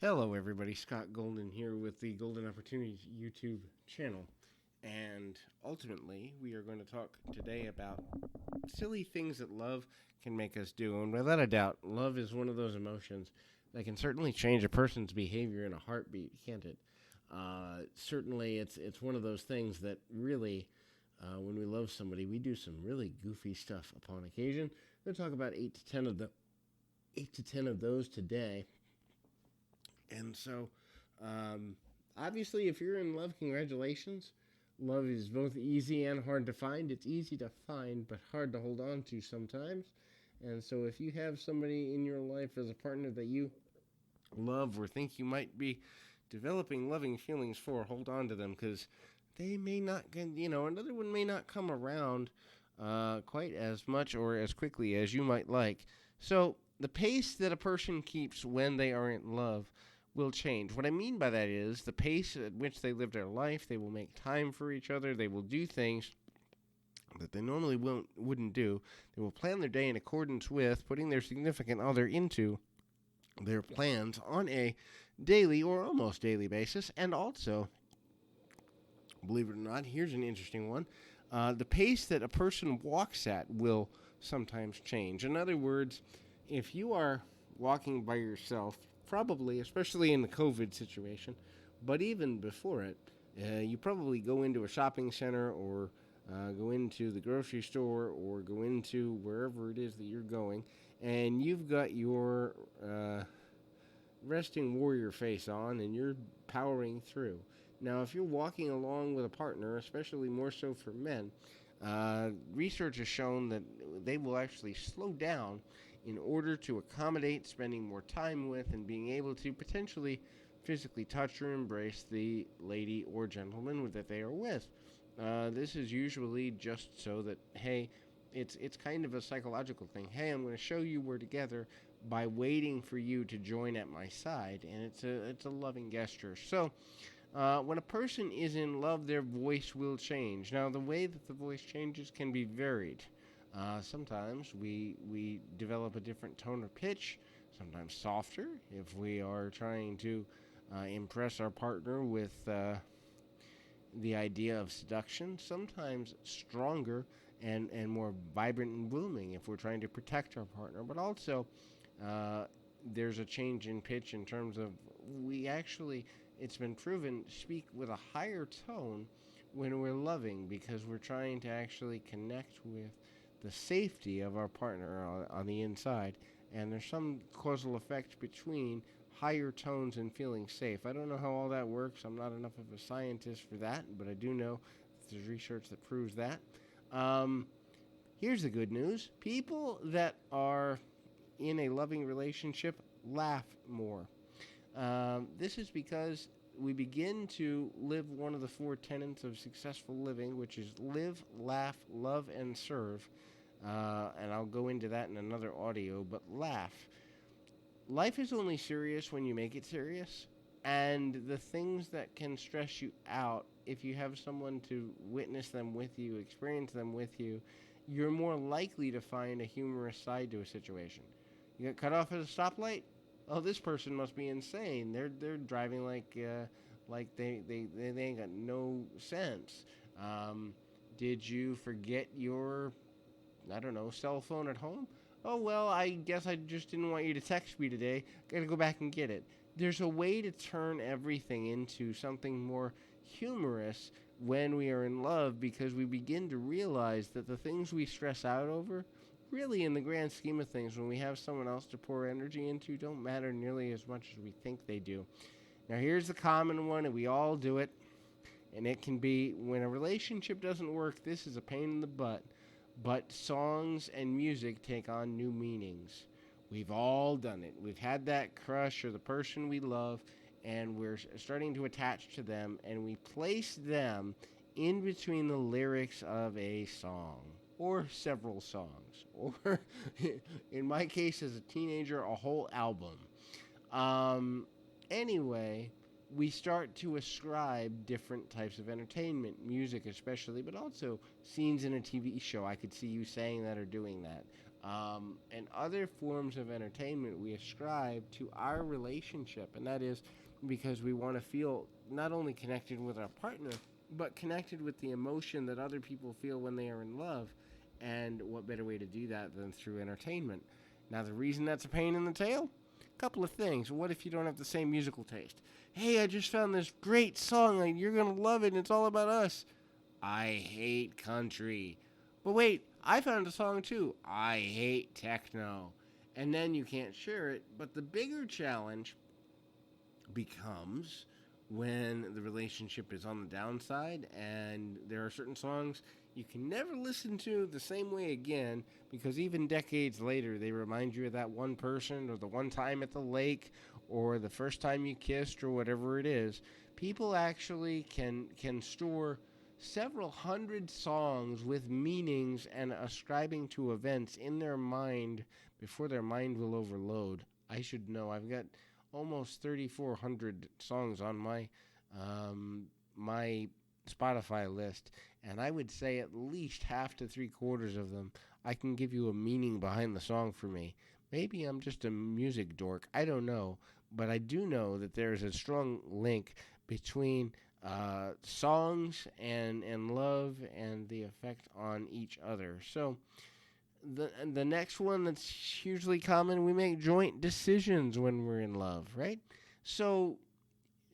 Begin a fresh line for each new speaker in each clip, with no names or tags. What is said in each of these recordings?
Hello, everybody. Scott Golden here with the Golden Opportunities YouTube channel. And ultimately, we are going to talk today about silly things that love can make us do. And without a doubt, love is one of those emotions that can certainly change a person's behavior in a heartbeat, can't it? Certainly, it's one of those things that really, when we love somebody, we do some really goofy stuff upon occasion. We'll talk about 8 to 10 of those today. And so, um, obviously, if you're in love, congratulations. Love is both easy and hard to find. It's easy to find, but hard to hold on to sometimes. And so, if you have somebody in your life as a partner that you love or think you might be developing loving feelings for, hold on to them because they may not, another one may not come around quite as much or as quickly as you might like. So, the pace that a person keeps when they are in love will change. What I mean by that is the pace at which they live their life, they will make time for each other, they will do things that they normally wouldn't do. They will plan their day in accordance with putting their significant other into their plans on a daily or almost daily basis. And also, believe it or not, here's an interesting one. The pace that a person walks at will sometimes change. In other words, if you are walking by yourself, probably, especially in the COVID situation, but even before it, you probably go into a shopping center or go into the grocery store or go into wherever it is that you're going, and you've got your resting warrior face on and you're powering through. Now, if you're walking along with a partner, especially more so for men, research has shown that they will actually slow down in order to accommodate spending more time with and being able to potentially physically touch or embrace the lady or gentleman that they are with. This is usually just so that, hey, it's kind of a psychological thing. Hey, I'm going to show you we're together by waiting for you to join at my side, and it's a loving gesture. So, when a person is in love, their voice will change. Now, the way that the voice changes can be varied. Sometimes we develop a different tone or pitch, sometimes softer if we are trying to impress our partner with the idea of seduction, sometimes stronger and more vibrant and blooming if we're trying to protect our partner, but also uh, there's a change in pitch in terms of we actually, it's been proven, speak with a higher tone when we're loving because we're trying to actually connect with the safety of our partner on the inside. And there's some causal effect between higher tones and feeling safe. I don't know how all that works. I'm not enough of a scientist for that, but I do know there's research that proves that. Um, Here's the good news: people that are in a loving relationship laugh more. This is because we begin to live one of the four tenets of successful living, which is live, laugh, love, and serve. And I'll go into that in another audio, but laugh. Life is only serious when you make it serious. And the things that can stress you out, if you have someone to witness them with you, experience them with you, you're more likely to find a humorous side to a situation. You get cut off at a stoplight? Oh, this person must be insane. They're driving like they ain't got no sense. Um, did you forget your, I don't know, cell phone at home? Oh, well, I guess I just didn't want you to text me today. Gotta go back and get it. There's a way to turn everything into something more humorous when we are in love because we begin to realize that the things we stress out over, really, in the grand scheme of things, when we have someone else to pour energy into, don't matter nearly as much as we think they do. Now, here's the common one, and we all do it, and it can be when a relationship doesn't work, this is a pain in the butt. But songs and music take on new meanings. We've all done it. We've had that crush or the person we love, and we're starting to attach to them, and we place them in between the lyrics of a song or several songs, or in my case as a teenager, a whole album. Um, anyway, we start to ascribe different types of entertainment, music especially, but also scenes in a TV show. I could see you saying that or doing that. and other forms of entertainment we ascribe to our relationship, and that is because we want to feel not only connected with our partner, but connected with the emotion that other people feel when they are in love. And what better way to do that than through entertainment? Now, the reason that's a pain in the tail? A couple of things. What if you don't have the same musical taste? Hey, I just found this great song, and you're going to love it, and it's all about us. I hate country. But wait, I found a song too. I hate techno. And then you can't share it. But the bigger challenge becomes when the relationship is on the downside and there are certain songs you can never listen to the same way again because even decades later they remind you of that one person or the one time at the lake or the first time you kissed or whatever it is. People actually can store several hundred songs with meanings and ascribing to events in their mind before their mind will overload. I should know. I've got almost 3,400 songs on my Spotify list, and I would say at least half to three quarters of them I can give you a meaning behind the song for me. Maybe I'm just a music dork. I don't know, but I do know that there's a strong link between songs and love and the effect on each other. So the next one that's hugely common, we make joint decisions when we're in love, right? So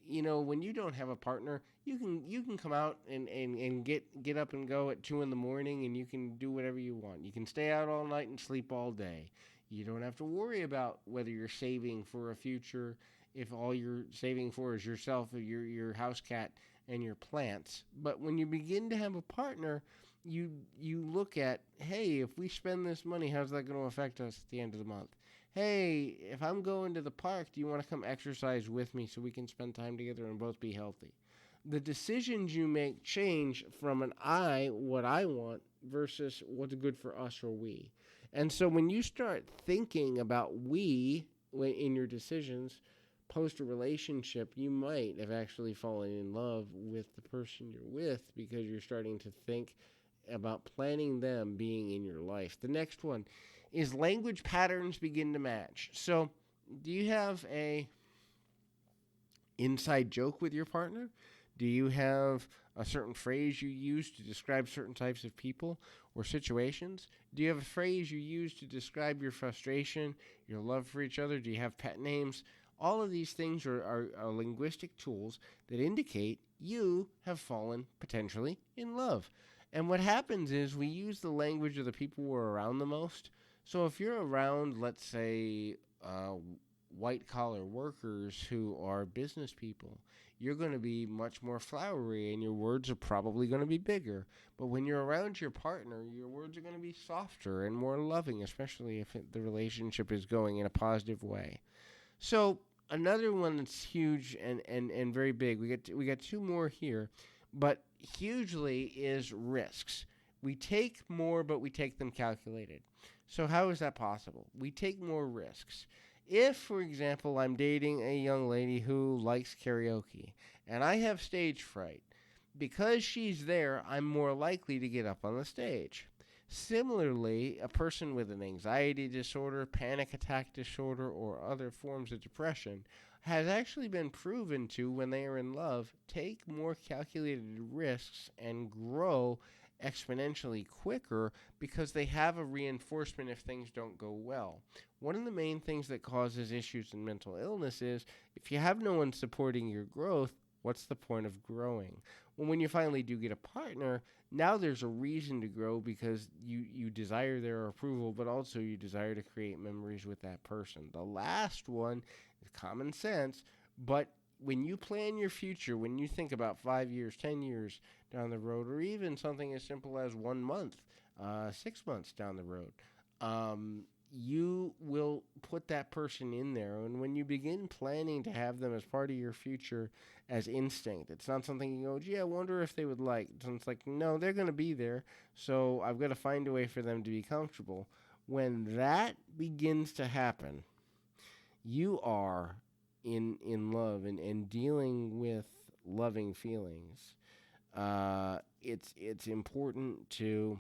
when you don't have a partner, you can come out and get up and go at 2 in the morning, and you can do whatever you want. You can stay out all night and sleep all day. You don't have to worry about whether you're saving for a future if all you're saving for is yourself, or your house cat, and your plants. But when you begin to have a partner, you look at, hey, if we spend this money, how's that going to affect us at the end of the month? Hey, if I'm going to the park, do you want to come exercise with me so we can spend time together and both be healthy? The decisions you make change from an what I want, versus what's good for us or we. And so when you start thinking about we in your decisions, post a relationship, you might have actually fallen in love with the person you're with because you're starting to think about planning them being in your life. The next one is language patterns begin to match. So, do you have a inside joke with your partner? Do you have a certain phrase you use to describe certain types of people or situations? Do you have a phrase you use to describe your frustration, your love for each other? Do you have pet names? All of these things are linguistic tools that indicate you have fallen potentially in love. And what happens is we use the language of the people we're around the most. So if you're around, let's say, white collar workers who are business people, you're going to be much more flowery and your words are probably going to be bigger. But when you're around your partner, your words are going to be softer and more loving, especially if the relationship is going in a positive way. So another one that's huge and very big, we got two more here, but hugely is risks. We take more, but we take them calculated. So how is that possible? We take more risks. If, for example, I'm dating a young lady who likes karaoke and I have stage fright, because she's there, I'm more likely to get up on the stage. Similarly, a person with an anxiety disorder, panic attack disorder, or other forms of depression has actually been proven to, when they are in love, take more calculated risks and grow exponentially quicker because they have a reinforcement if things don't go well. One of the main things that causes issues in mental illness is if you have no one supporting your growth, what's the point of growing? Well, when you finally do get a partner, now there's a reason to grow because you desire their approval, but also you desire to create memories with that person. The last one is common sense, but when you plan your future, when you think about 5 years, 10 years down the road, or even something as simple as 1 month, 6 months down the road, you will put that person in there. And when you begin planning to have them as part of your future as instinct, it's not something you go, gee, I wonder if they would like. It's like, no, they're going to be there. So I've got to find a way for them to be comfortable. When that begins to happen, you are in love and dealing with loving feelings. It's important to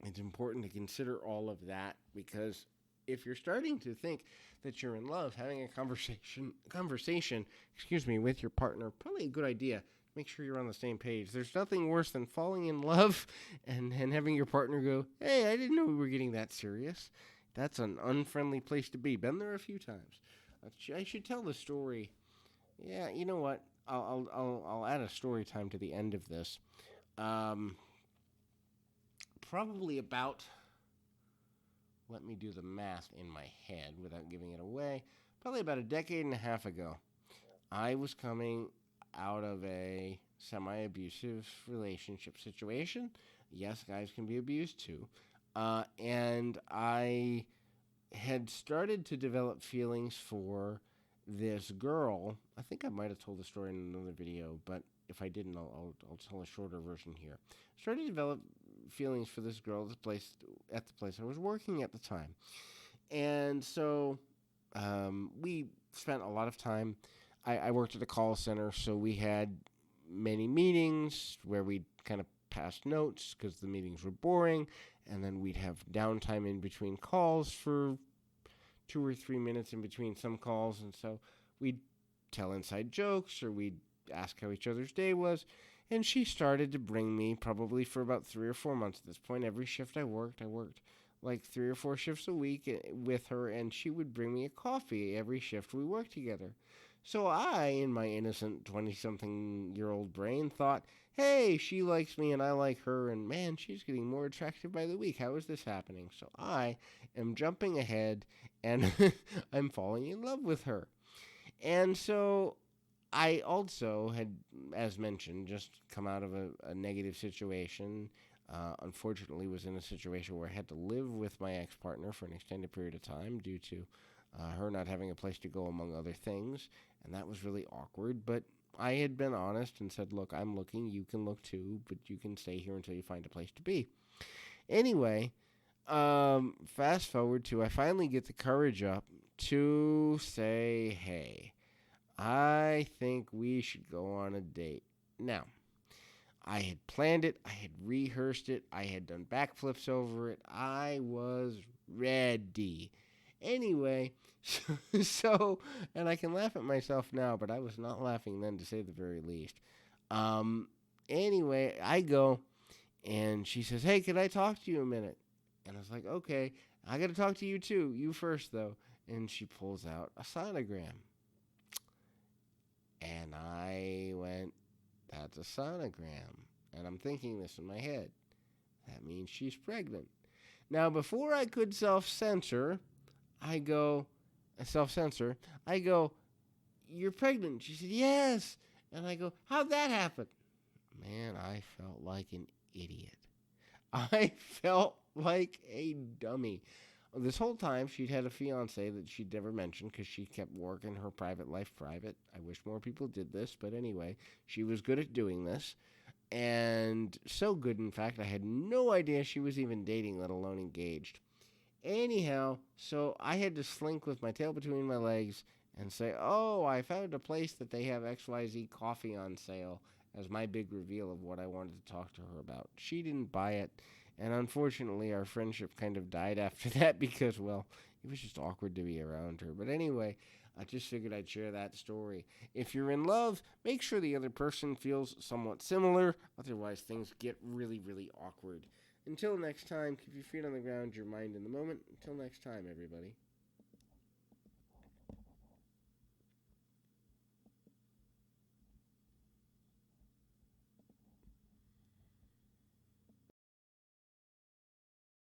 It's important to consider all of that because if you're starting to think that you're in love, having a conversation, with your partner, probably a good idea. Make sure you're on the same page. There's nothing worse than falling in love and having your partner go, "Hey, I didn't know we were getting that serious." That's an unfriendly place to be. Been there a few times. I should tell the story. Yeah, you know what? I'll add a story time to the end of this. Um, Probably about, let me do the math in my head without giving it away. Probably about a decade and a half ago, I was coming out of a semi abusive relationship situation. Yes, guys can be abused too. And I had started to develop feelings for this girl. I think I might have told the story in another video, but if I didn't, I'll tell a shorter version here. Started to develop feelings for this girl at the place I was working at the time, and so we spent a lot of time. I worked at a call center, so we had many meetings where we'd kind of pass notes because the meetings were boring, and then we'd have downtime in between calls for 2 or 3 minutes in between some calls, and so we'd tell inside jokes or we'd ask how each other's day was. And she started to bring me, probably for about 3 or 4 months at this point, every shift I worked like 3 or 4 shifts a week with her, and she would bring me a coffee every shift we worked together. So I, in my innocent 20-something-year-old brain, thought, hey, she likes me and I like her, and man, she's getting more attractive by the week. How is this happening? So I am jumping ahead, and I'm falling in love with her. And so I also had, as mentioned, just come out of a negative situation. Unfortunately, was in a situation where I had to live with my ex-partner for an extended period of time due to her not having a place to go, among other things, and that was really awkward. But I had been honest and said, look, I'm looking, you can look too, but you can stay here until you find a place to be. Anyway, fast forward to I finally get the courage up to say, hey, I think we should go on a date. Now, I had planned it, I had rehearsed it, I had done backflips over it, I was ready. Anyway, so, and I can laugh at myself now, but I was not laughing then, to say the very least. Um, anyway, I go, and she says, hey, can I talk to you a minute? And I was like, okay, I got to talk to you too. You first, though. And she pulls out a sonogram. And I went, that's a sonogram. And I'm thinking this in my head. That means she's pregnant. Now, before I could self-censor, I go, you're pregnant. She said, yes. And I go, how'd that happen? Man, I felt like an idiot. I felt like a dummy. This whole time, she'd had a fiance that she'd never mentioned because she kept working her private life private. I wish more people did this, but anyway, she was good at doing this. And so good, in fact, I had no idea she was even dating, let alone engaged. Anyhow, so I had to slink with my tail between my legs and say, oh, I found a place that they have XYZ coffee on sale, as my big reveal of what I wanted to talk to her about. She didn't buy it, and unfortunately our friendship kind of died after that because, well, it was just awkward to be around her. But anyway, I just figured I'd share that story. If you're in love, make sure the other person feels somewhat similar, otherwise things get really, really awkward. Until next time, keep your feet on the ground, your mind in the moment. Until next time, everybody.